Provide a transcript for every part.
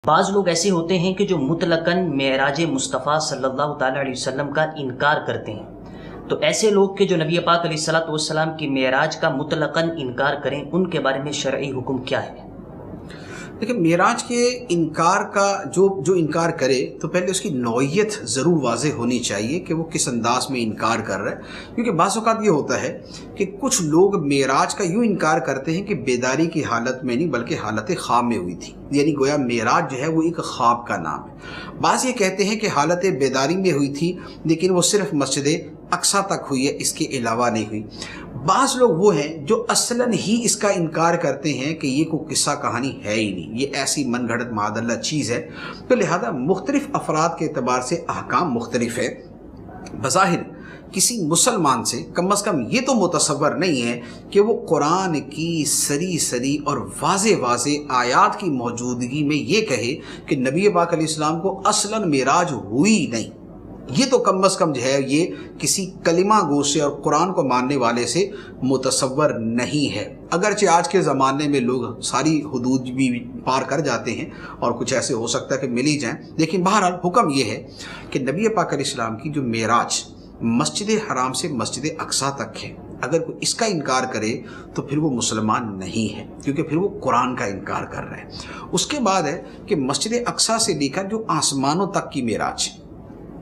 بعض لوگ ایسے ہوتے ہیں کہ جو مطلقاً معراج مصطفیٰ صلی اللہ تعالیٰ علیہ وسلم کا انکار کرتے ہیں، تو ایسے لوگ کہ جو نبی پاک علیہ الصلوۃ والسلام کی معراج کا مطلقاً انکار کریں، ان کے بارے میں شرعی حکم کیا ہے؟ دیکھیں، معراج کے انکار کا جو انکار کرے تو پہلے اس کی نوعیت ضرور واضح ہونی چاہیے کہ وہ کس انداز میں انکار کر رہا ہے، کیونکہ بعض اوقات یہ ہوتا ہے کہ کچھ لوگ معراج کا یوں انکار کرتے ہیں کہ بیداری کی حالت میں نہیں بلکہ حالت خواب میں ہوئی تھی، یعنی گویا معراج جو ہے وہ ایک خواب کا نام ہے۔ بعض یہ کہتے ہیں کہ حالت بیداری میں ہوئی تھی لیکن وہ صرف مسجد اقصیٰ تک ہوئی ہے، اس کے علاوہ نہیں ہوئی۔ بعض لوگ وہ ہیں جو اصلاً ہی اس کا انکار کرتے ہیں کہ یہ کوئی قصہ کہانی ہے ہی نہیں، یہ ایسی من گھڑت معاذ اللہ چیز ہے، تو لہذا مختلف افراد کے اعتبار سے احکام مختلف ہے۔ بظاہر کسی مسلمان سے کم از کم یہ تو متصور نہیں ہے کہ وہ قرآن کی سری اور واضح آیات کی موجودگی میں یہ کہے کہ نبی پاک علیہ السلام کو اصلاً معراج ہوئی نہیں۔ یہ تو کم از کم جو ہے یہ کسی کلمہ گو سے اور قرآن کو ماننے والے سے متصور نہیں ہے، اگرچہ آج کے زمانے میں لوگ ساری حدود بھی پار کر جاتے ہیں اور کچھ ایسے ہو سکتا ہے کہ مل ہی جائیں، لیکن بہرحال حکم یہ ہے کہ نبی پاک علیہ السلام کی جو معراج مسجد حرام سے مسجد اقصیٰ تک ہے، اگر کوئی اس کا انکار کرے تو پھر وہ مسلمان نہیں ہے، کیونکہ پھر وہ قرآن کا انکار کر رہا ہے۔ اس کے بعد ہے کہ مسجد اقصیٰ سے لے کر جو آسمانوں تک کی معراج،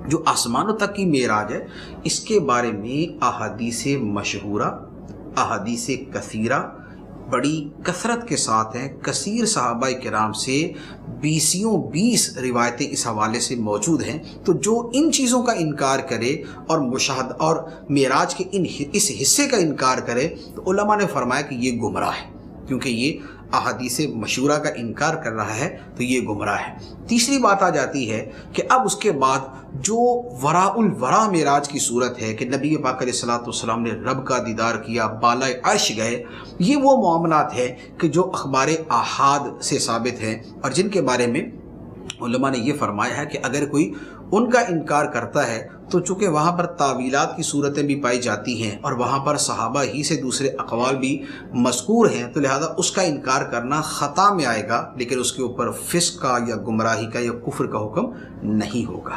جو آسمانوں تک کی معراج ہے، اس کے بارے میں احادیث مشہورہ، احادیث کثیرہ بڑی کثرت کے ساتھ ہیں۔ کثیر صحابہ کرام سے 20 روایتیں اس حوالے سے موجود ہیں۔ تو جو ان چیزوں کا انکار کرے اور مشاہدہ اور معراج کے اس حصے کا انکار کرے تو علماء نے فرمایا کہ یہ گمراہ ہے، کیونکہ یہ احادیث مشہورہ کا انکار کر رہا ہے تو یہ گمراہ ہے۔ تیسری بات آ جاتی ہے کہ اب اس کے بعد جو وراء الورا معراج کی صورت ہے کہ نبی پاک علیہ الصلوۃ والسلام نے رب کا دیدار کیا، بالائے عرش گئے، یہ وہ معاملات ہیں کہ جو اخبار آحاد سے ثابت ہیں اور جن کے بارے میں علماء نے یہ فرمایا ہے کہ اگر کوئی ان کا انکار کرتا ہے تو چونکہ وہاں پر تعویلات کی صورتیں بھی پائی جاتی ہیں اور وہاں پر صحابہ ہی سے دوسرے اقوال بھی مذکور ہیں، تو لہذا اس کا انکار کرنا خطا میں آئے گا، لیکن اس کے اوپر فسق کا یا گمراہی کا یا کفر کا حکم نہیں ہوگا۔